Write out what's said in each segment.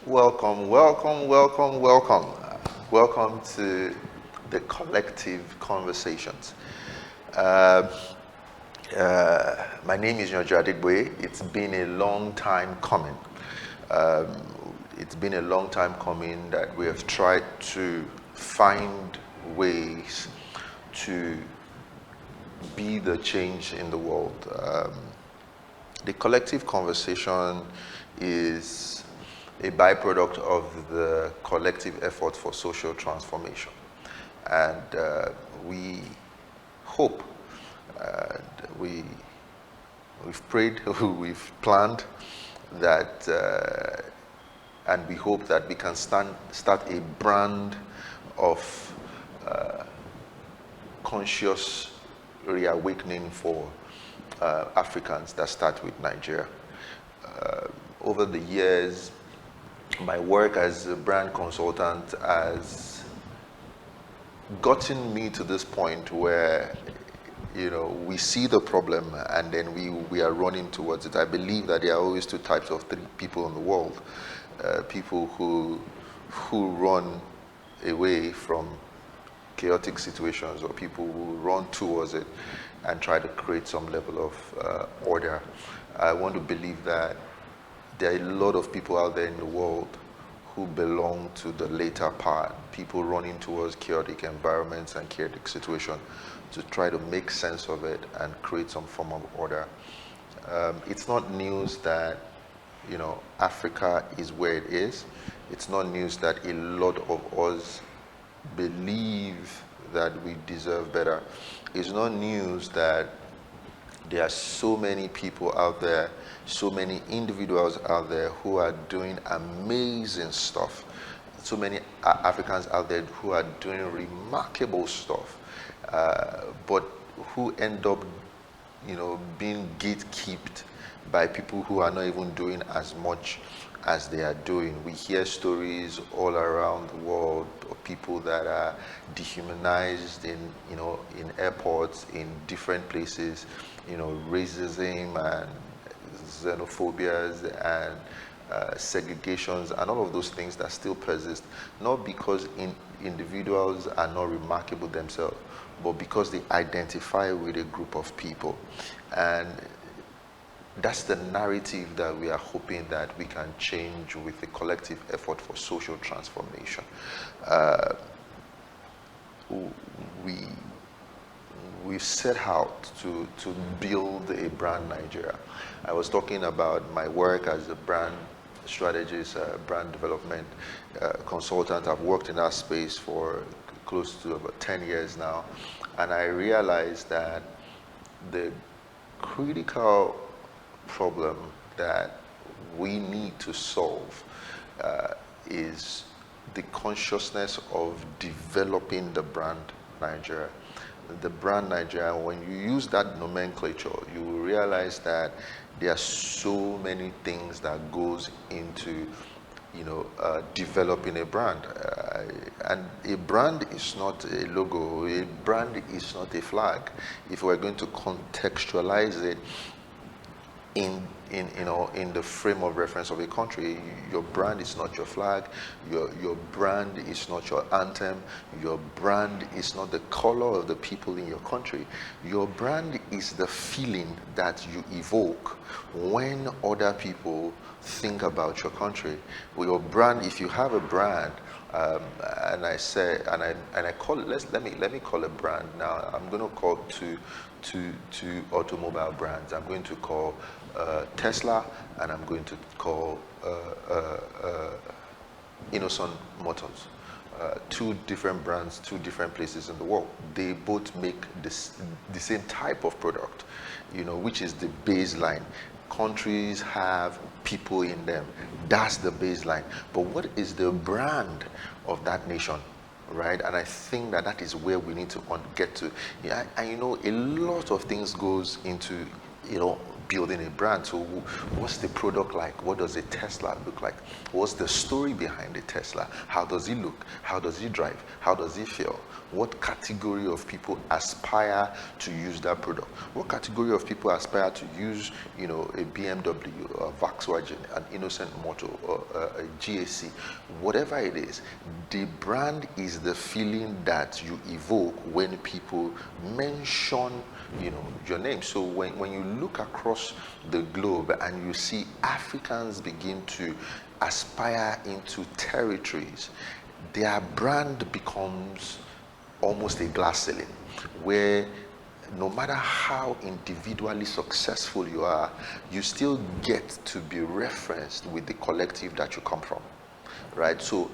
Welcome, welcome, welcome, welcome. Welcome to the Collective Conversations. Uh, my name is Nyojo Adegboye. It's been a long time coming. Um, it's been a long time coming that we have tried to find ways to be the change in the world. The collective conversation is a byproduct of the collective effort for social transformation. And we hope, uh, we, we've prayed, we've planned that, and we hope that we can start a brand of conscious reawakening for Africans that start with Nigeria. Over the years, my work as a brand consultant has gotten me to this point where we see the problem and then we are running towards it. I believe that there are always two types of people in the world: people who run away from chaotic situations, or people who run towards it and try to create some level of order. I want to believe that there are a lot of people out there in the world who belong to the later part, people running towards chaotic environments and chaotic situations to try to make sense of it and create some form of order. It's not news that Africa is where it is. It's not news that a lot of us believe that we deserve better. It's not news that there are so many people out there, so many individuals out there who are doing amazing stuff. So many Africans out there who are doing remarkable stuff, but who end up, being gatekept by people who are not even doing as much as they are doing. We hear stories all around the world of people that are dehumanized in airports, in different places, racism and xenophobias and segregations and all of those things that still persist, not because individuals are not remarkable themselves, but because they identify with a group of people. And that's the narrative that we are hoping that we can change with the collective effort for social transformation. We set out to build a brand Nigeria. I was talking about my work as a brand strategist, brand development consultant. I've worked in that space for close to about 10 years now, and I realized that the critical problem that we need to solve is the consciousness of developing the brand Nigeria. The brand Nigeria, when you use that nomenclature, you will realize that there are so many things that goes into developing a brand. And a brand is not a logo, a brand is not a flag. If we're going to contextualize it in the frame of reference of a country, your brand is not your flag, your brand is not your anthem, your brand is not the color of the people in your country. Your brand is the feeling that you evoke when other people think about your country. With your brand, if you have a brand, and I call it, let me call a brand now. I'm going to call two automobile brands. I'm going to call Tesla, and I'm going to call Innoson Motors. Two different brands, two different places in the world. They both make the same type of product, which is the baseline. Countries have people in them. That's the baseline. But what is the brand of that nation? Right? And I think that is where we need to get to. Yeah, and a lot of things goes into building a brand. So what's the product like? What does a Tesla look like? What's the story behind the Tesla? How does it look? How does it drive? How does it feel? What category of people aspire to use that product? What category of people aspire to use, a BMW, a Volkswagen, an Innocent Motor, or a GAC, whatever it is? The brand is the feeling that you evoke when people mention, your name. So when you look across the globe and you see Africans begin to aspire into territories, their brand becomes almost a glass ceiling, where no matter how individually successful you are, you still get to be referenced with the collective that you come from, right? So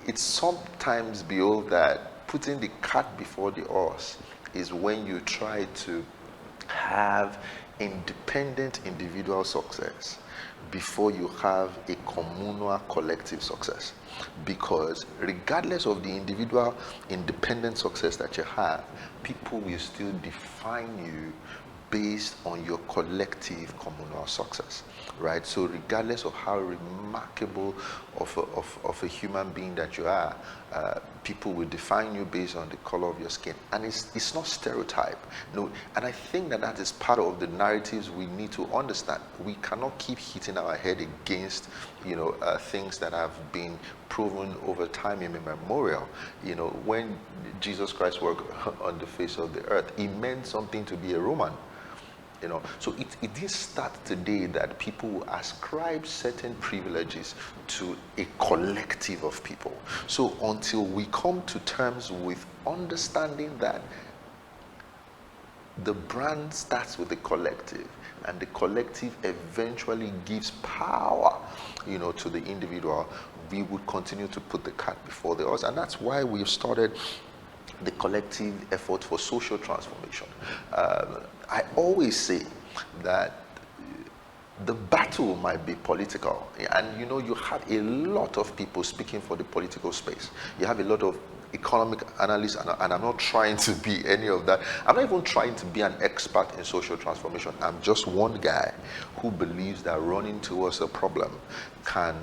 it's sometimes behold that putting the cart before the horse is when you try to have independent individual success before you have a communal collective success. Because regardless of the individual independent success that you have, people will still define you based on your collective communal success, right? So regardless of how remarkable of a human being that you are, people will define you based on the color of your skin. And it's not stereotype. No, and I think that is part of the narratives we need to understand. We cannot keep hitting our head against, things that have been proven over time immemorial. When Jesus Christ walked on the face of the earth, it meant something to be a Roman. So it didn't start today that people ascribe certain privileges to a collective of people. So until we come to terms with understanding that the brand starts with the collective, and the collective eventually gives power, to the individual, we would continue to put the cart before the horse. And that's why we've started the collective effort for social transformation. I always say that the battle might be political, and you have a lot of people speaking for the political space. You have a lot of economic analysts, and I'm not trying to be any of that. I'm not even trying to be an expert in social transformation. I'm just one guy who believes that running towards a problem can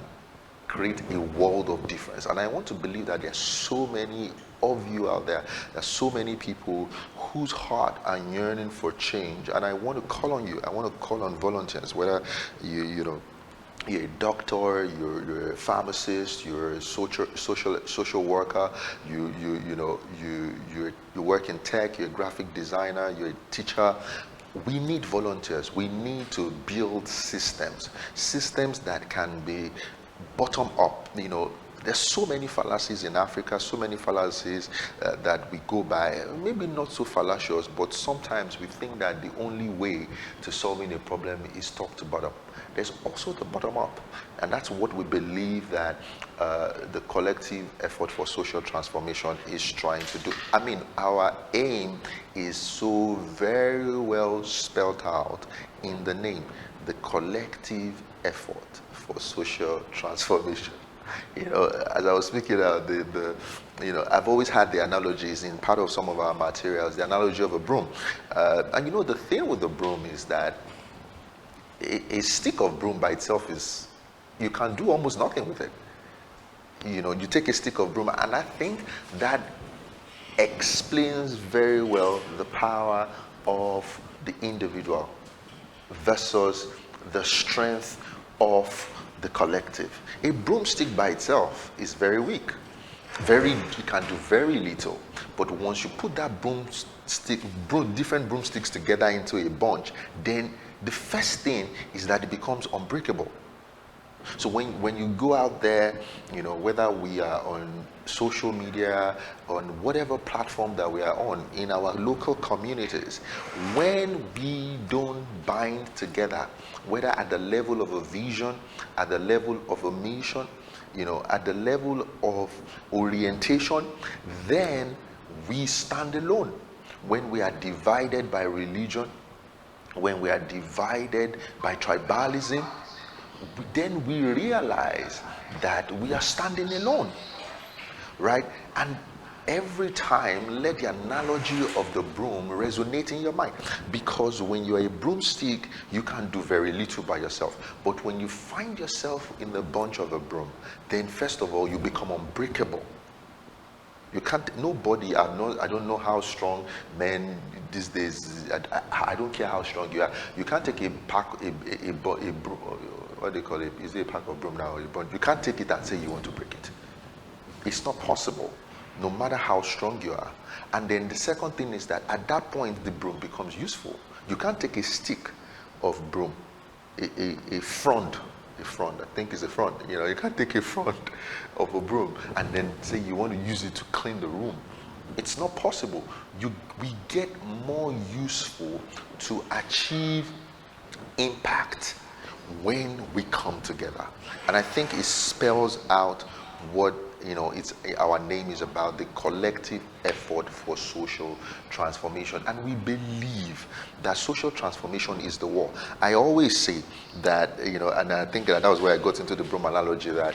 create a world of difference. And I want to believe that there's so many of you out there, there's so many people whose heart are yearning for change. And I want to call on you. I want to call on volunteers, whether you're a doctor, you're a pharmacist, you're a social worker, you work in tech, you're a graphic designer, you're a teacher. We need volunteers. We need to build systems that can be bottom up. There's so many fallacies in Africa, so many fallacies that we go by, maybe not so fallacious, but sometimes we think that the only way to solving a problem is top to bottom. There's also the bottom up, and that's what we believe that the collective effort for social transformation is trying to do. I mean, our aim is so very well spelled out in the name, the collective effort for social transformation. As I was speaking out, I've always had the analogies in part of some of our materials, the analogy of a broom. And the thing with the broom is that a stick of broom by itself you can do almost nothing with it. You take a stick of broom, and I think that explains very well the power of the individual versus the strength of the collective. A broomstick by itself is very weak. It can do very little. But once you put that different broomsticks together into a bunch, then the first thing is that it becomes unbreakable. So when you go out there, whether we are on social media, on whatever platform that we are on, in our local communities, when we don't bind together, whether at the level of a vision, at the level of a mission, at the level of orientation, then we stand alone. When we are divided by religion, when we are divided by tribalism, then we realize that we are standing alone, right? And every time let the analogy of the broom resonate in your mind, because when you're a broomstick you can do very little by yourself, but when you find yourself in the bunch of a broom, then first of all you become unbreakable. You can't, nobody, I don't know how strong men these days, I don't care how strong you are, you can't take a pack, a broom, what do they call it, is it a pack of broom now, but you can't take it and say you want to break it. It's not possible, no matter how strong you are. And then the second thing is that at that point the broom becomes useful. You can't take a stick of broom, a frond, I think it's a frond, you can't take a frond of a broom and then say you want to use it to clean the room. It's not possible. We get more useful to achieve impact when we come together. And I think it spells out what it's our name is about, the collective effort for social transformation. And we believe that social transformation is the war. I always say that, and I think that was where I got into the broom analogy, that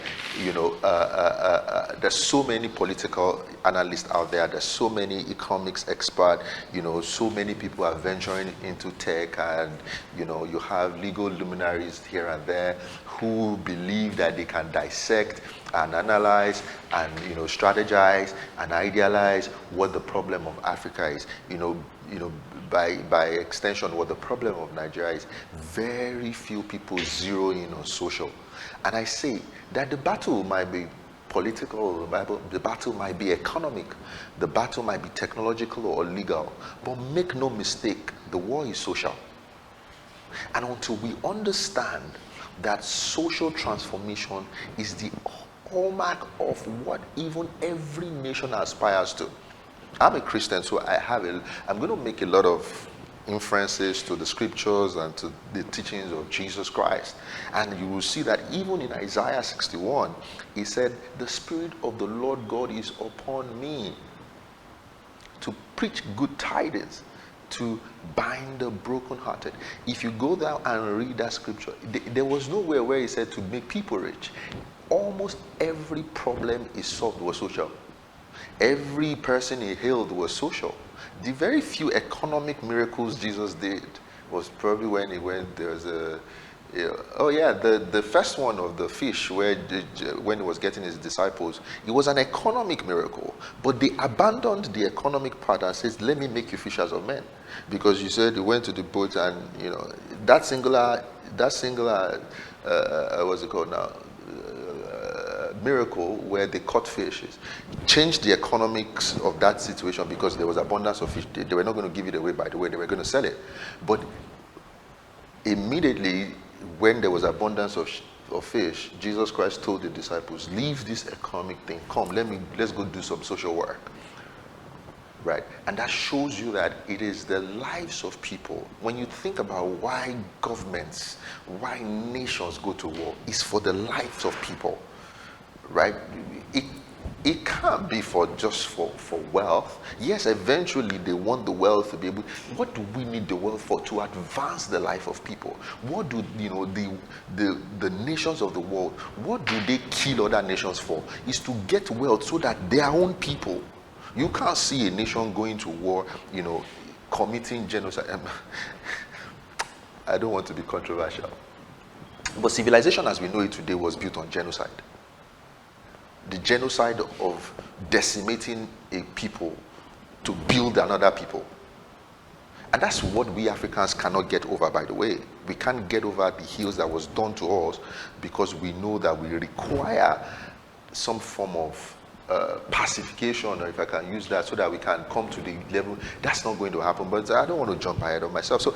there's so many political analysts out there's so many economics experts, so many people are venturing into tech, and you have legal luminaries here and there who believe that they can dissect and analyze and strategize and idealize what the problem of Africa is, by extension what the problem of Nigeria is. Very few people zero in on social. And I say that the battle might be political, the battle might be economic, the battle might be technological or legal, but make no mistake, the war is social. And until we understand that social transformation is the hallmark of what even every nation aspires to. I'm a Christian, so I'm going to make a lot of inferences to the scriptures and to the teachings of Jesus Christ. And you will see that even in Isaiah 61, he said, the Spirit of the Lord God is upon me to preach good tidings, to bind the brokenhearted. If you go down and read that scripture, there was nowhere where he said to make people rich. Almost every problem is solved was social. Every person he healed was social. The very few economic miracles Jesus did was probably when he went, there was the first one of the fish, when he was getting his disciples, it was an economic miracle, but they abandoned the economic part and says, let me make you fishers of men, because you said he went to the boat, and that singular what's it called now, miracle where they caught fishes changed the economics of that situation, because there was abundance of fish. They were not going to give it away, by the way, they were going to sell it. But immediately when there was abundance of fish, Jesus Christ told the disciples, leave this economic thing, come, let's go do some social work. Right? And that shows you that it is the lives of people. When you think about why governments, why nations go to war, it's for the lives of people. Right? It can't be for wealth. Yes, eventually they want the wealth to be able. What do we need the wealth for? To advance the life of people. What do the nations of the world, what do they kill other nations for? Is to get wealth so that their own people. You can't see a nation going to war, committing genocide. I don't want to be controversial, but civilization as we know it today was built on genocide. The genocide of decimating a people to build another people. And that's what we Africans cannot get over, by the way. We can't get over the ills that was done to us, because we know that we require some form of pacification, or if I can use that, so that we can come to the level. That's not going to happen, but I don't want to jump ahead of myself. So,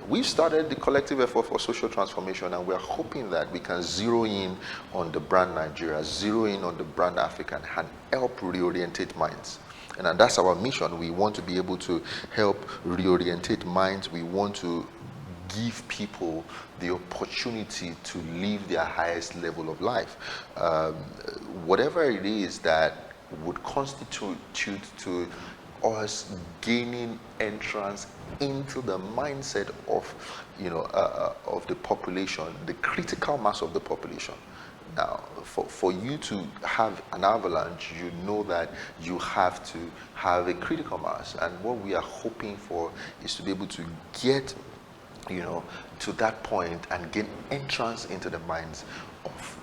we've started the collective effort for social transformation, and we're hoping that we can zero in on the brand Nigeria, zero in on the brand African, and help reorientate minds. And that's our mission. We want to be able to help reorientate minds. We want to give people the opportunity to live their highest level of life. Whatever it is that would constitute to us gaining entrance into the mindset of the population, the critical mass of the population, Now, for you to have an avalanche, you know that you have to have a critical mass. And what we are hoping for is to be able to get, to that point and gain entrance into the minds of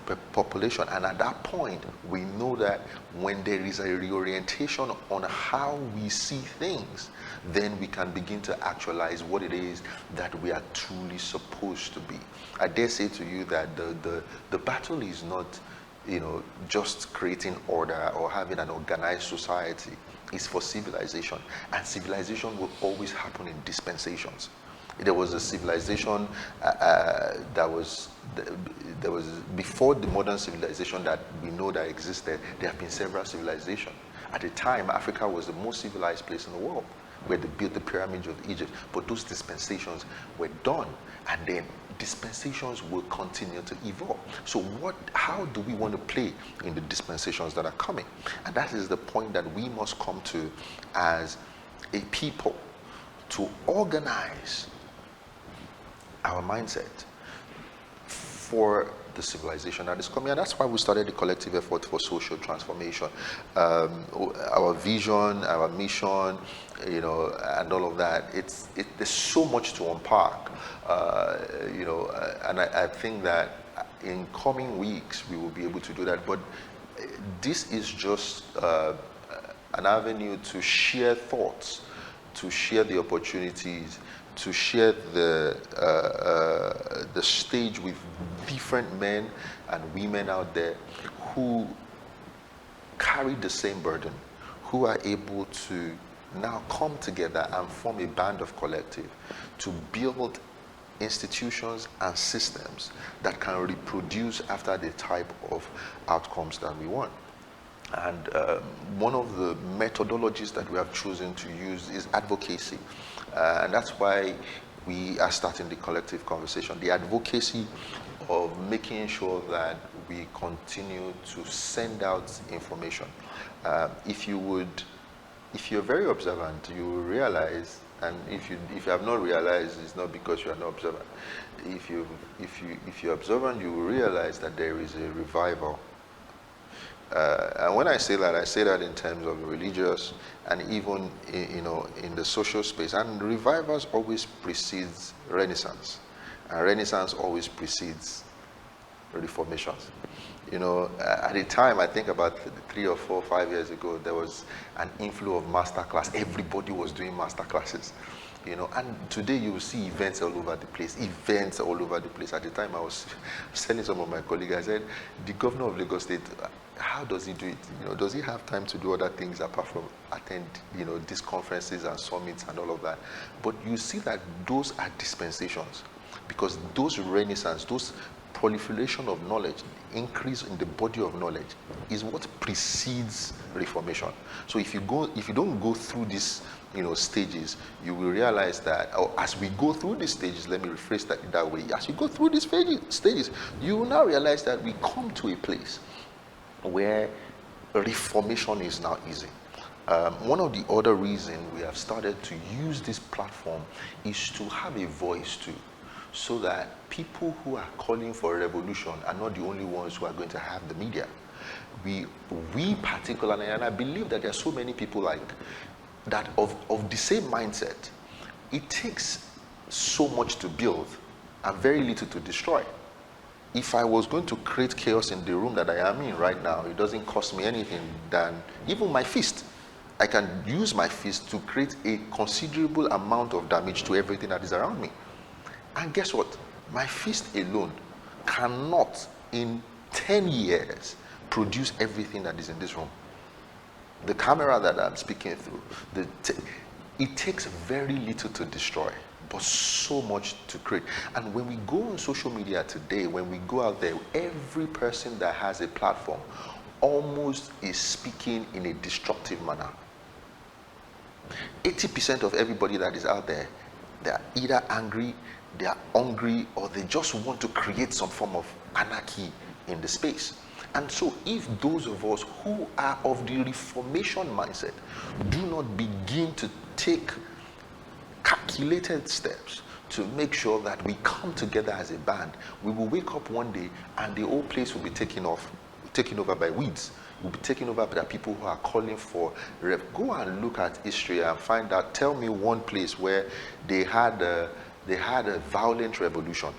the population. And at that point, we know that when there is a reorientation on how we see things, then we can begin to actualize what it is that we are truly supposed to be. I dare say to you that the battle is not, just creating order or having an organized society. It's for civilization. And civilization will always happen in dispensations. There was a civilization there was before the modern civilization that we know that existed. There have been several civilizations. At the time, Africa was the most civilized place in the world, where they built the pyramids of Egypt. But those dispensations were done, and then dispensations will continue to evolve. So how do we want to play in the dispensations that are coming? And that is the point that we must come to as a people, to organize our mindset for the civilization that is coming. And that's why we started the collective effort for social transformation. Our vision, our mission, and all of that, there's so much to unpack, and I think that in coming weeks we will be able to do that. But this is just an avenue to share thoughts, to share the opportunities, to share the stage with different men and women out there who carry the same burden, who are able to now come together and form a band of collective to build institutions and systems that can reproduce after the type of outcomes that we want. And one of the methodologies that we have chosen to use is advocacy. And that's why we are starting the collective conversation. The advocacy of making sure that we continue to send out information. If you're very observant, you will realize, and if you have not realized, it's not because you are not observant. If you're observant, you will realize that there is a revival. And when I say that in terms of religious and even in the social space. And revivals always precedes Renaissance, and Renaissance always precedes reformations. At the time, I think about 3 or 4 or 5 years ago, there was an inflow of master class. Everybody was doing master classes. And today you will see events all over the place. At the time, I was telling some of my colleagues, I said, the governor of Lagos State, how does he do it? Does he have time to do other things apart from attend, these conferences and summits and all of that? But you see that those are dispensations, because those renaissance, those proliferation of knowledge, increase in the body of knowledge, is what precedes reformation. So if you don't go through these stages, you will realize that, as we go through these stages, let me rephrase that way, as you go through these stages, you will now realize that we come to a place where reformation is now easy. One of the other reasons we have started to use this platform is to have a voice too, so that people who are calling for a revolution are not the only ones who are going to have the media. We particularly, and I believe that there are so many people like that of the same mindset. It takes so much to build and very little to destroy. If I was going to create chaos in the room that I am in right now, it doesn't cost me anything than even my fist. I can use my fist to create a considerable amount of damage to everything that is around me. And guess what? My fist alone cannot, in 10 years, produce everything that is in this room. The camera that I'm speaking through, it takes very little to destroy, but so much to create. And when we go on social media today, when we go out there, every person that has a platform almost is speaking in a destructive manner. 80% of everybody that is out there, they are either angry, they are hungry, or they just want to create some form of anarchy in the space. And so if those of us who are of the reformation mindset do not begin to take calculated steps to make sure that we come together as a band. We will wake up one day and the whole place will be taken over by weeds. Will be taken over by people who are calling for go and look at history and find out. Tell me one place where they had a violent revolution.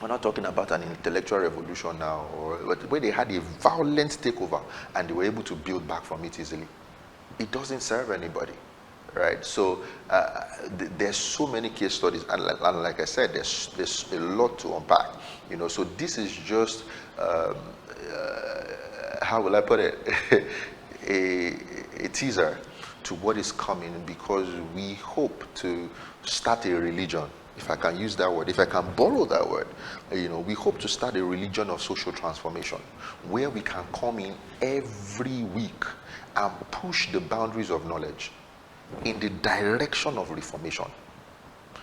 We're not talking about an intellectual revolution now, or where they had a violent takeover and they were able to build back from it easily. It doesn't serve anybody, right? So there's so many case studies, and like I said, there's a lot to unpack. So this is just how will I put it, a teaser to what is coming, because we hope to start a religion, if I can use that word, if I can borrow that word. We hope to start a religion of social transformation, where we can come in every week and push the boundaries of knowledge in the direction of reformation,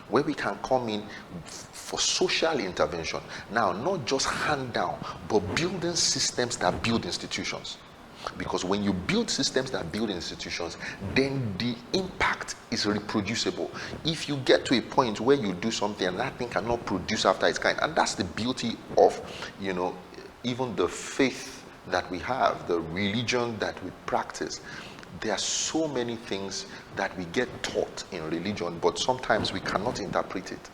where we can come in for social intervention. Now, not just hand down, but building systems that build institutions. Because when you build systems that build institutions, then the impact is reproducible. If you get to a point where you do something and that thing cannot produce after its kind, and that's the beauty of, even the faith that we have, the religion that we practice. There are so many things that we get taught in religion, but sometimes we cannot interpret it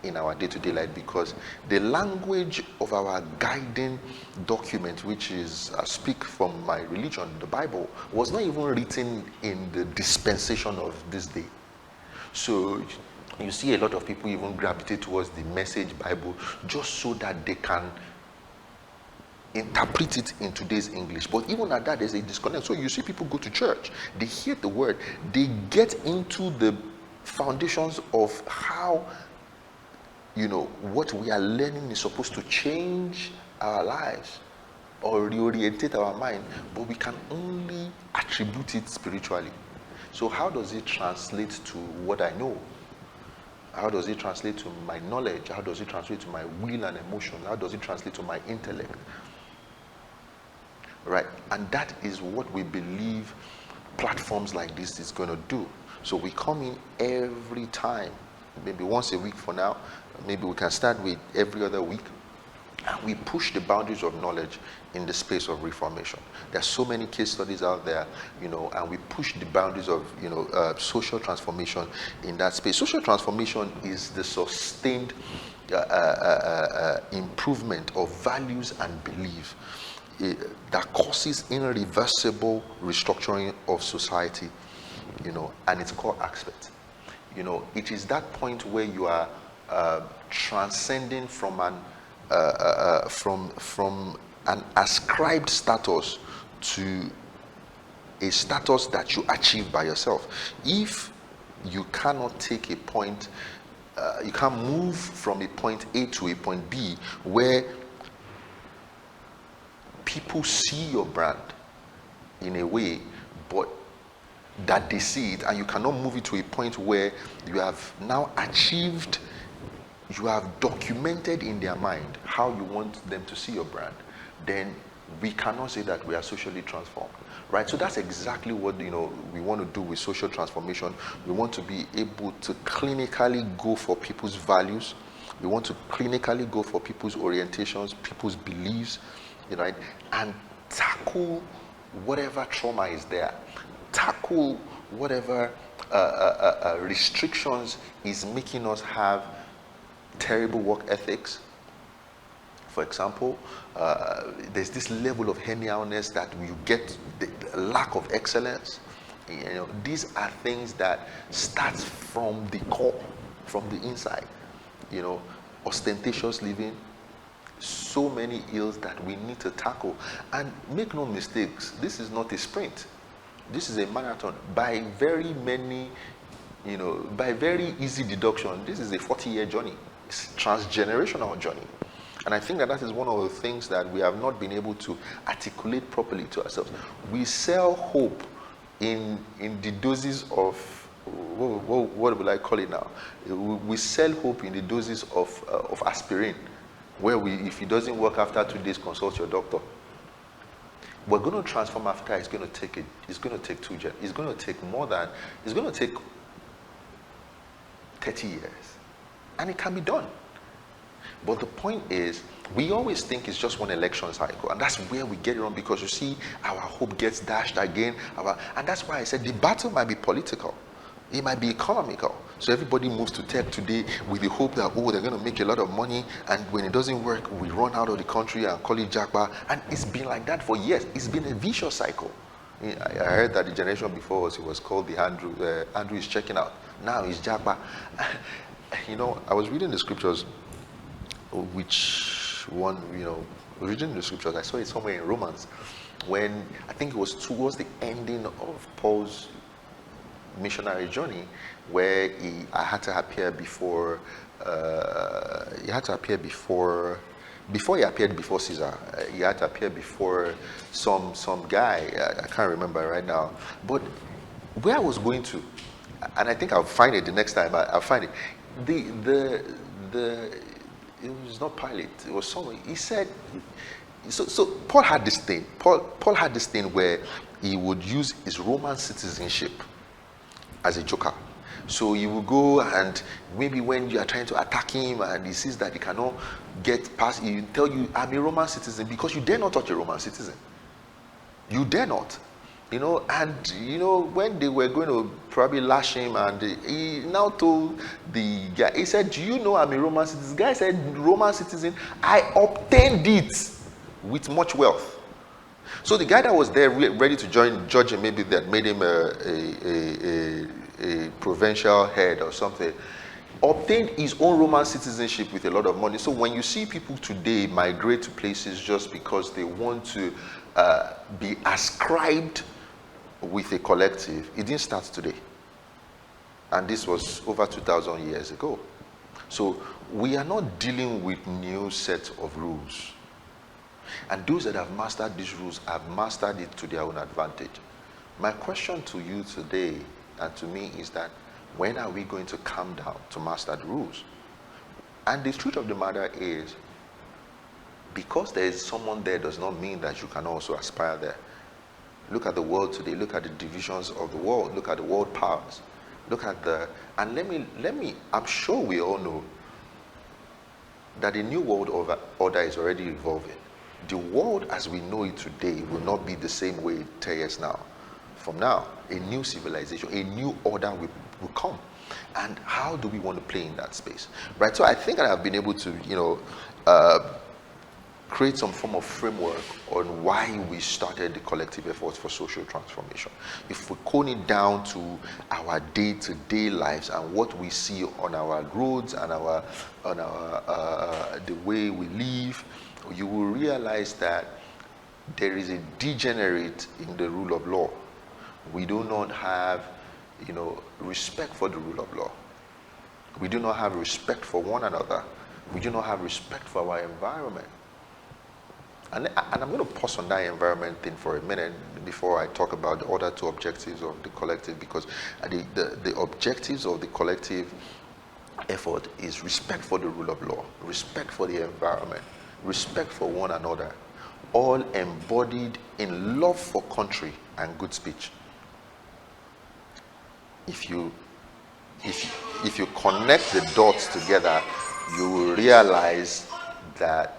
in our day-to-day life, because the language of our guiding document, which is speak from my religion, the Bible, was not even written in the dispensation of this day. So you see a lot of people even gravitate towards the Message Bible just so that they can interpret it in today's English. But even at that, there's a disconnect. So you see people go to church, they hear the word, they get into the foundations of how what we are learning is supposed to change our lives or reorientate our mind, but we can only attribute it spiritually. So how does it translate to what I know? How does it translate to my knowledge? How does it translate to my will and emotion? How does it translate to my intellect? Right? And that is what we believe platforms like this is going to do. So we come in every time, maybe once a week for now. Maybe we can start with every other week, and we push the boundaries of knowledge in the space of reformation. There's so many case studies out there, and we push the boundaries of, social transformation in that space. Social transformation is the sustained improvement of values and belief that causes irreversible restructuring of society, and its core aspect. It is that point where you are transcending from an ascribed status to a status that you achieve by yourself. If you cannot take a point, you can't move from a point A to a point B where people see your brand in a way, but that they see it, and you cannot move it to a point where you have now achieved, you have documented in their mind how you want them to see your brand, then we cannot say that we are socially transformed, right? So that's exactly what we want to do with social transformation. We want to be able to clinically go for people's values. We want to clinically go for people's orientations, people's beliefs, right? And tackle whatever trauma is there. Tackle whatever restrictions is making us have terrible work ethics. For example, there's this level of genialness that you get, the lack of excellence. These are things that start from the core, from the inside. Ostentatious living, so many ills that we need to tackle. And make no mistakes, this is not a sprint. This is a marathon. By very easy deduction, this is a 40-year journey. It's a transgenerational journey. And I think that is one of the things that we have not been able to articulate properly to ourselves. We sell hope in the doses of, what will I call it now? We sell hope in the doses of aspirin, where if it doesn't work after 2 days, consult your doctor. We're going to transform Africa. It's going to take 2 years. It's going to take 30 years. And it can be done. But the point is, we always think it's just one election cycle, and that's where we get it wrong, because you see, our hope gets dashed again. And that's why I said the battle might be political, it might be economical. So everybody moves to tech today with the hope that, oh, they're going to make a lot of money, and when it doesn't work, we run out of the country and call it Japa. And it's been like that for years. It's been a vicious cycle. I heard that the generation before us, it was called the Andrew is checking out. Now it's Japa. You know, I was reading the scriptures, which one, you know, reading the scriptures, I saw it somewhere in Romans, when I think it was towards the ending of Paul's missionary journey, where he had to appear before, before he appeared before Caesar. He had to appear before some guy, I can't remember right now. But where I was going to, and I think I'll find it the next time, I'll find it. It was not Pilate, it was someone. He said, so Paul had this thing. Paul had this thing where he would use his Roman citizenship as a joker. So you will go, and maybe when you are trying to attack him and he sees that he cannot get past, he will tell you, I'm a Roman citizen, because you dare not touch a Roman citizen. You dare not. You know, and you know, when they were going to probably lash him, and he now told the guy, he said, do you know I'm a Roman citizen? The guy said, Roman citizen, I obtained it with much wealth. So the guy that was there ready to judge him, maybe that made him a provincial head or something, obtained his own Roman citizenship with a lot of money. So when you see people today migrate to places just because they want to be ascribed with a collective, it didn't start today. And this was over 2,000 years ago. So we are not dealing with new sets of rules. And those that have mastered these rules have mastered it to their own advantage. My question to you today and to me is that, when are we going to calm down to master the rules? And the truth of the matter is, because there is someone there does not mean that you can also aspire there. Look at the world today. Look at the divisions of the world. Look at the world powers. Look at and let me, I'm sure we all know that the new world order is already evolving. The world as we know it today will not be the same way 10 years now. From now, a new civilization, a new order will come. And how do we want to play in that space? Right? So I think I have been able to, you know, create some form of framework on why we started the collective efforts for social transformation. If we cone it down to our day-to-day lives and what we see on our roads and the way we live, you will realize that there is a degenerate in the rule of law. We do not have, you know, respect for the rule of law. We do not have respect for one another. We do not have respect for our environment. And I'm going to pause on that environment thing for a minute before I talk about the other two objectives of the collective, because the objectives of the collective effort is respect for the rule of law, respect for the environment, respect for one another, all embodied in love for country and good speech. If you connect the dots together, you will realize that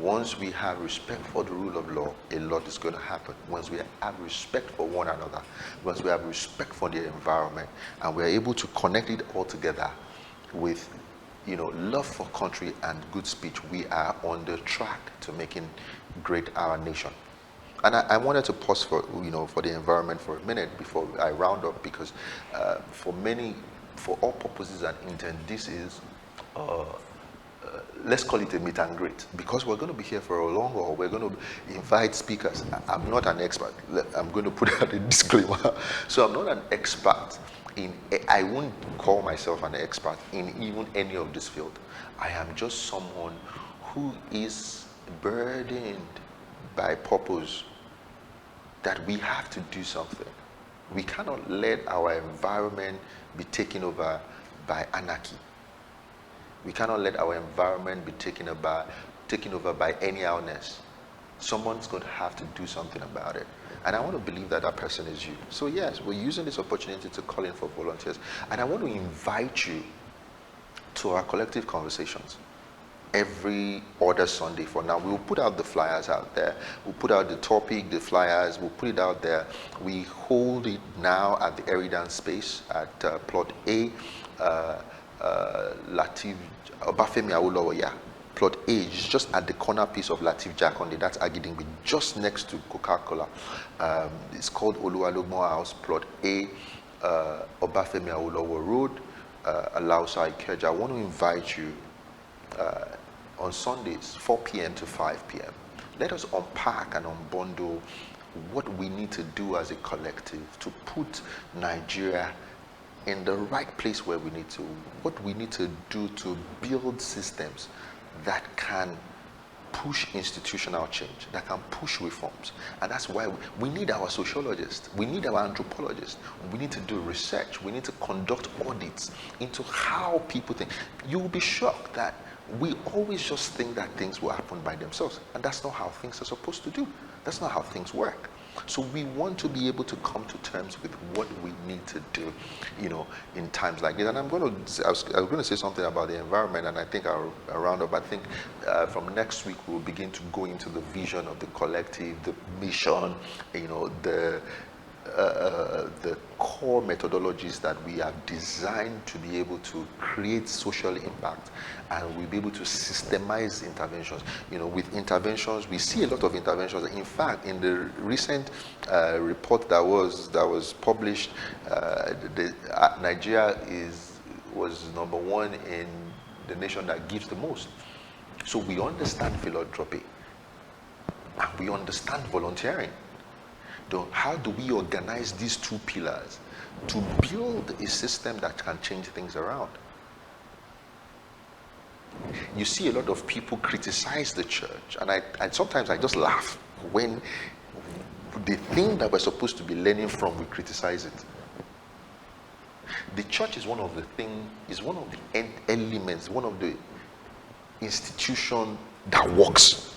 once we have respect for the rule of law, a lot is going to happen. Once we have respect for one another, once we have respect for the environment, and we are able to connect it all together with, you know, love for country and good speech, we are on the track to making great our nation. And I wanted to pause for, you know, for the environment for a minute before I round up, because for all purposes and intent, this is let's call it a meet and greet, because we're going to be here for a long haul. We're going to invite speakers. I'm not an expert. I'm going to put out a disclaimer. So I'm not an expert I won't call myself an expert in even any of this field. I am just someone who is burdened by purpose that we have to do something. We cannot let our environment be taken over by anarchy. We cannot let our environment be taken over by anyhowness. Someone's going to have to do something about it. And I want to believe that that person is you. So yes, we're using this opportunity to call in for volunteers. And I want to invite you to our collective conversations every other Sunday for now. We'll put out the flyers out there. We'll put out the topic, the flyers, we'll put it out there. We hold it now at the Eridan space at plot A, Latif, Obafemi Awolowo, yeah. Plot A is just at the corner piece of Latif Jakonde, that's Agidingbi, just next to Coca-Cola. It's called Oluwalogmo House, plot A, Obafemi Awolowo Road, Alausa Ikeja. I want to invite you on Sundays, 4 p.m. to 5 p.m. Let us unpack and unbundle what we need to do as a collective to put Nigeria in the right place where we need to, what we need to do to build systems that can push institutional change, that can push reforms. And that's why we need our sociologists, we need our anthropologists, we need to do research, we need to conduct audits into how people think. You will be shocked that we always just think that things will happen by themselves, and that's not how things are supposed to do. That's not how things work. So we want to be able to come to terms with what we need to do, in times like this. And I was going to say something about the environment, and I think I'll round up. I think from next week we'll begin to go into the vision of the collective, the mission, the core methodologies that we have designed to be able to create social impact, and we'll be able to systemize interventions. With interventions, we see a lot of interventions. In fact, in the recent report that was published, Nigeria was number one in the nation that gives the most. So we understand philanthropy, and we understand volunteering. How do we organize these two pillars to build a system that can change things around? You see a lot of people criticize the church, and sometimes I just laugh when the thing that we're supposed to be learning from, we criticize it. The church is one of the elements, one of the institutions that works.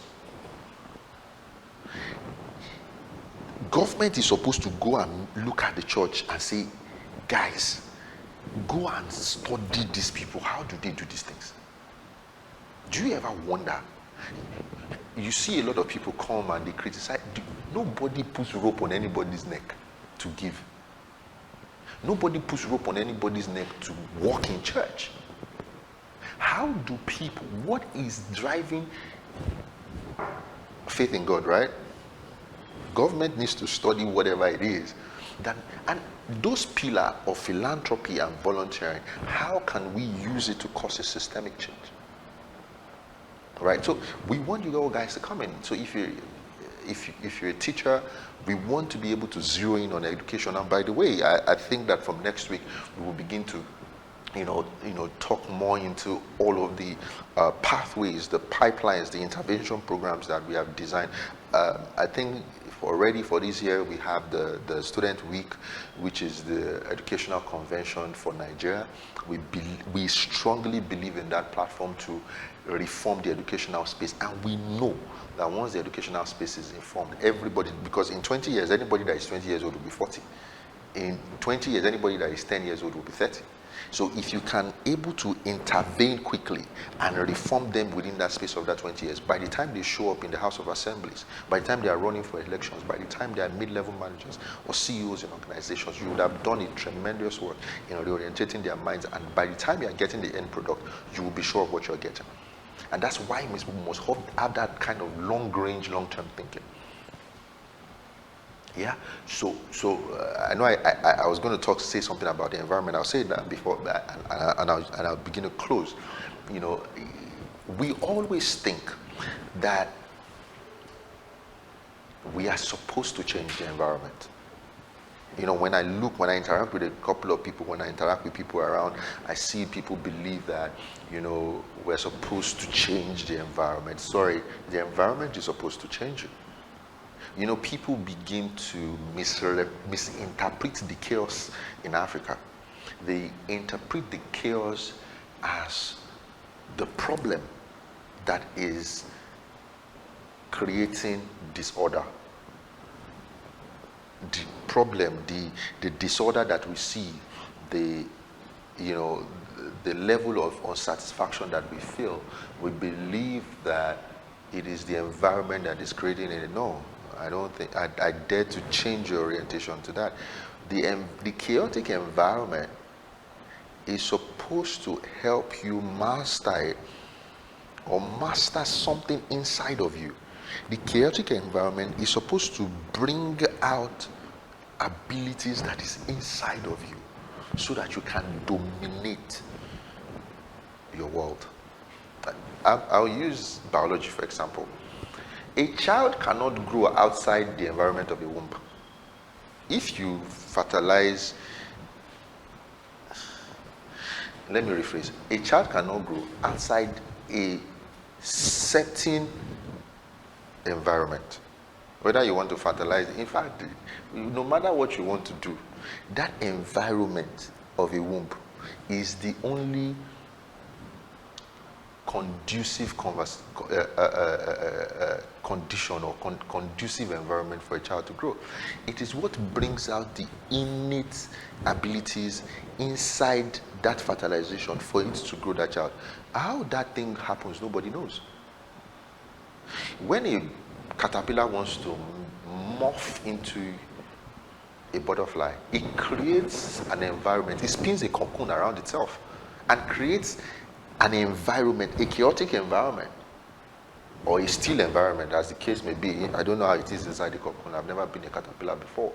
Government is supposed to go and look at the church and say, guys, go and study these people. How do they do these things? Do you ever wonder? You see a lot of people come and they criticize. Nobody puts rope on anybody's neck to give. Nobody puts rope on anybody's neck to walk in church. How do people, what is driving faith in God, right? Government needs to study whatever it is. And those pillars of philanthropy and volunteering, how can we use it to cause a systemic change? Right? So we want you all guys to come in. So if you're a teacher, we want to be able to zero in on education. And by the way, I think that from next week we will begin to talk more into all of the pathways, the pipelines, the intervention programs that we have designed. I think already for this year we have the Student Week, which is the educational convention for Nigeria. We strongly believe in that platform to reform the educational space, and we know that once the educational space is informed, everybody, because in 20 years, anybody that is 20 years old will be 40. In 20 years, anybody that is 10 years old will be 30. So if you can able to intervene quickly and reform them within that space of that 20 years, by the time they show up in the House of Assemblies, by the time they are running for elections, by the time they are mid-level managers or CEOs in organizations, you would have done a tremendous work in reorientating their minds, and by the time you are getting the end product, you will be sure of what you're getting. And that's why we must have that kind of long-range, long-term thinking. Yeah. So I know I was going to say something about the environment. I'll say that before, and I'll begin to close. We always think that we are supposed to change the environment. When I interact with a couple of people, when I interact with people around, I see people believe that, we're supposed to change the environment. Sorry, the environment is supposed to change you. People begin to misinterpret the chaos in Africa. They interpret the chaos as the problem that is creating disorder. The problem, the disorder that we see, the the level of unsatisfaction that we feel, we believe that it is the environment that is creating it. No, I don't think, I dare to change your orientation to that. The chaotic environment is supposed to help you master it, or master something inside of you. The chaotic environment is supposed to bring out abilities that is inside of you so that you can dominate your world. I'll use biology for example. A child cannot grow outside the environment of a womb. If you fertilize, let me rephrase, a child cannot grow outside a certain environment. Whether you want to fertilize, in fact, no matter what you want to do, that environment of a womb is the only conducive condition or conducive environment for a child to grow. It is what brings out the innate abilities inside that fertilization for it to grow that child. How that thing happens, nobody knows. When a caterpillar wants to morph into a butterfly, it creates an environment. It spins a cocoon around itself and creates an environment, a chaotic environment, or a still environment, as the case may be. I don't know how it is inside the cocoon. I've never been a caterpillar before.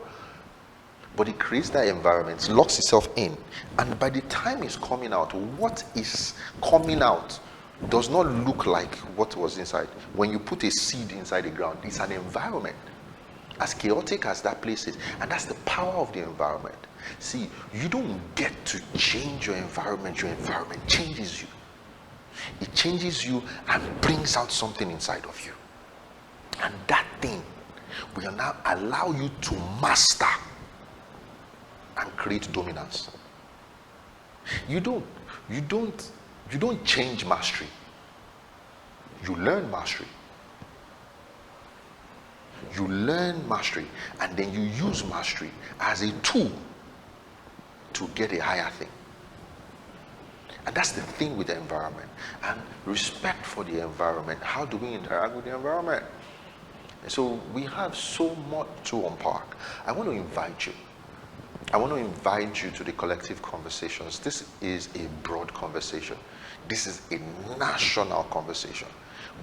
But it creates that environment, locks itself in, and by the time it's coming out, what is coming out does not look like what was inside. When you put a seed inside the ground, it's an environment, as chaotic as that place is. And that's the power of the environment. See, you don't get to change your environment changes you. It changes you and brings out something inside of you. And that thing will now allow you to master and create dominance. You don't change mastery. You learn mastery. You learn mastery, and then you use mastery as a tool to get a higher thing. And that's the thing with the environment. And respect for the environment. How do we interact with the environment? And so we have so much to unpack. I want to invite you to the collective conversations. This is a broad conversation. This is a national conversation.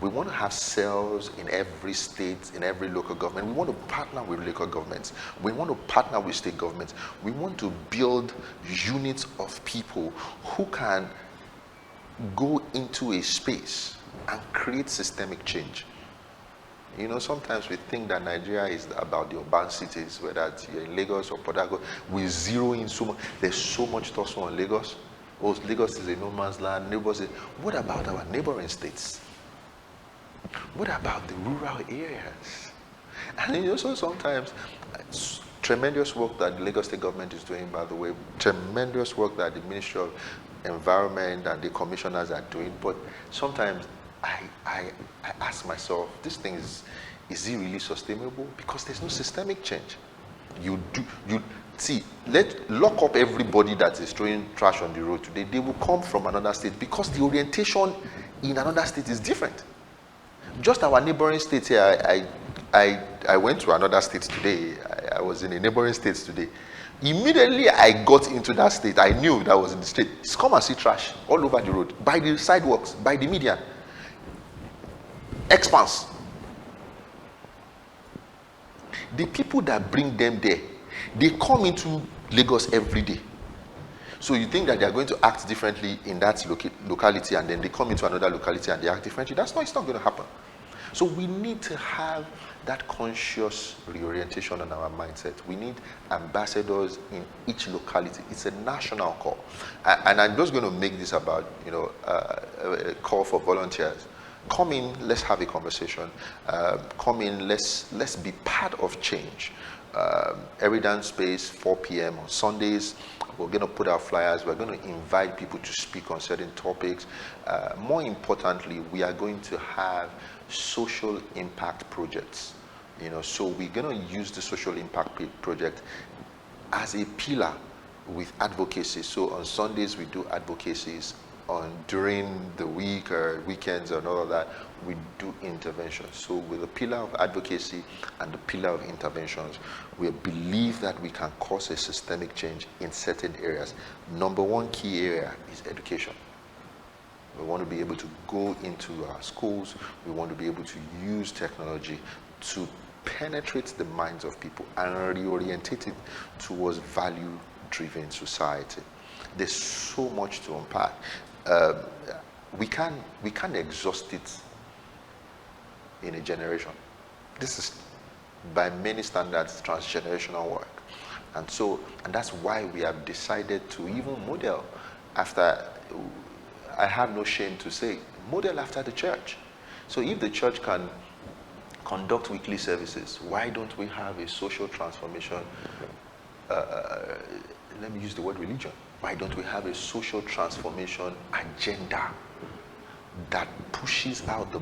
We want to have cells in every state, in every local government. We want to partner with local governments. We want to partner with state governments. We want to build units of people who can go into a space and create systemic change. You know, sometimes we think that Nigeria is about the urban cities, whether you're in Lagos or Port Harcourt. We zero in so much. There's so much tussle on Lagos. Oh, Lagos is a no man's land. What about our neighboring states? What about the rural areas? And also sometimes, tremendous work that the Lagos State government is doing, by the way, tremendous work that the Ministry of Environment and the commissioners are doing. But sometimes I ask myself, this thing is it really sustainable? Because there's no systemic change. Lock up everybody that is throwing trash on the road today. They will come from another state because the orientation in another state is different. Just our neighboring states here, I went to another state today. I was in a neighboring state today. Immediately I got into that state, I knew that was in the state. Just come and see trash all over the road, by the sidewalks, by the median. Expanse. The people that bring them there, they come into Lagos every day. So you think that they are going to act differently in that locality, and then they come into another locality and they act differently? It's not going to happen. So we need to have that conscious reorientation on our mindset. We need ambassadors in each locality. It's a national call. And I'm just going to make this about, a call for volunteers. Come in, let's have a conversation. Come in, let's be part of change. Every dance space, 4 p.m. on Sundays. We're going to put out flyers. We're going to invite people to speak on certain topics. More importantly, we are going to have social impact projects. So we're going to use the social impact project as a pillar with advocacy. So on Sundays we do advocacies. On during the week or weekends and all of that, we do interventions. So with the pillar of advocacy and the pillar of interventions, we believe that we can cause a systemic change in certain areas. Number one key area is education. We want to be able to go into our schools. We want to be able to use technology to penetrate the minds of people and reorientate it towards value-driven society. There's so much to unpack. We can't exhaust it in a generation. This is, by many standards, transgenerational work. And that's why we have decided to even model after, I have no shame to say, model after the church. So if the church can conduct weekly services, why don't we have a social transformation, let me use the word religion. Why don't we have a social transformation agenda that pushes out the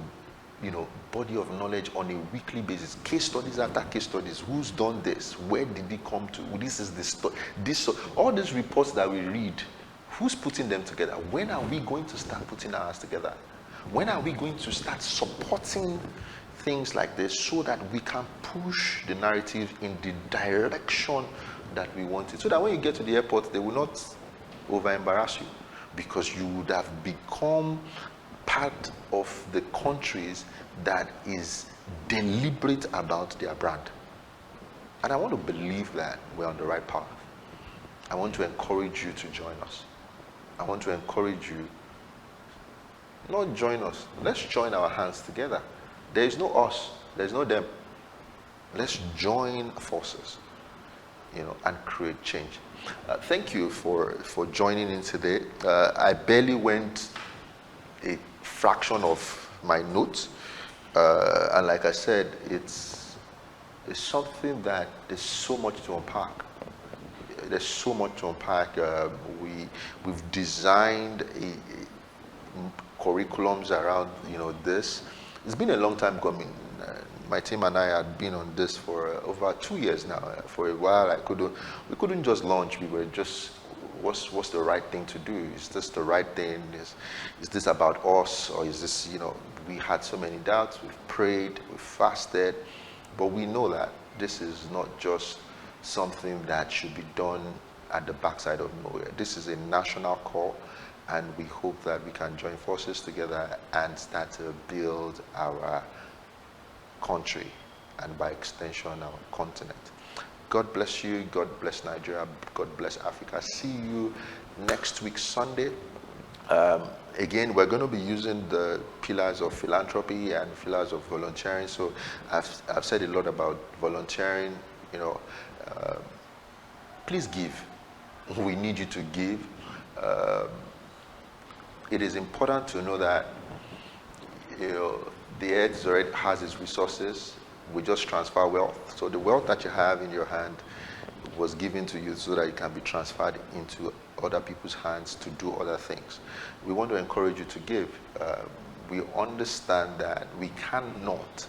body of knowledge on a weekly basis? Case studies after case studies. Who's done this? Where did it come to? This is the story. All these reports that we read, who's putting them together? When are we going to start putting ours together? When are we going to start supporting things like this so that we can push the narrative in the direction that we want it? So that when you get to the airport, they will not over embarrass you, because you would have become part of the countries that is deliberate about their brand. And I want to believe that we're on the right path. I want to encourage you to join us. I want to encourage you, not join us, let's join our hands together. There is no us, there's no them. Let's join forces, and create change. Thank you for joining in today. I barely went a fraction of my notes, and like I said, it's something that there's so much to unpack. There's so much to unpack. We've designed curriculums around this. It's been a long time coming. My team and I had been on this for over 2 years now. For a while, we couldn't just launch. We were just, what's the right thing to do? Is this the right thing? Is this about us, or is this, we had so many doubts. We've prayed, we've fasted, but we know that this is not just something that should be done at the backside of nowhere. This is a national call, and we hope that we can join forces together and start to build our country, and by extension our continent. God bless you. God bless Nigeria. God bless Africa. See you next week Sunday. Again, we're going to be using the pillars of philanthropy and pillars of volunteering. So I've said a lot about volunteering. Please give. We need you to give. It is important to know that the earth already has its resources. We just transfer wealth. So the wealth that you have in your hand was given to you so that it can be transferred into other people's hands to do other things. We want to encourage you to give. We understand that we cannot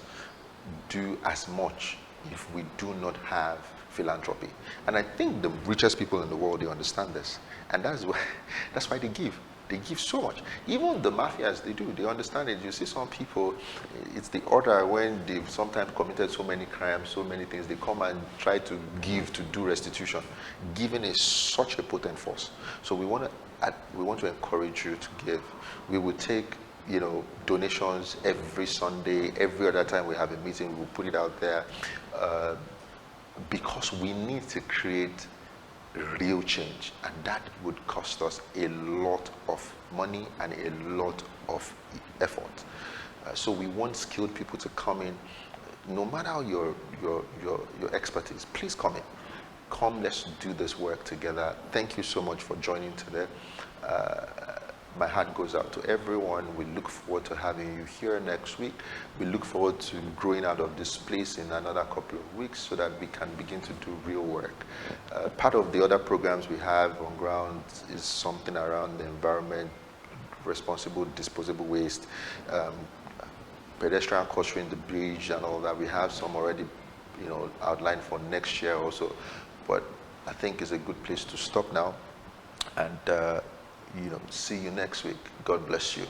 do as much if we do not have philanthropy. And I think the richest people in the world, they understand this. And that's why they give. They give so much. Even the mafias, they do. They understand it. You see some people, it's the order when they've sometimes committed so many crimes, so many things, they come and try to give to do restitution. Giving is such a potent force. So we want to encourage you to give. We will take donations every Sunday. Every other time we have a meeting, we will put it out there, because we need to create real change, and that would cost us a lot of money and a lot of effort. So we want skilled people to come in, no matter your expertise. Please come in. Come, let's do this work together. Thank you so much for joining today. My heart goes out to everyone. We look forward to having you here next week. We look forward to growing out of this place in another couple of weeks so that we can begin to do real work. Part of the other programs we have on ground is something around the environment, responsible disposable waste, pedestrian crossing the bridge and all that. We have some already outlined for next year also. But I think it's a good place to stop now. And, see you next week. God bless you.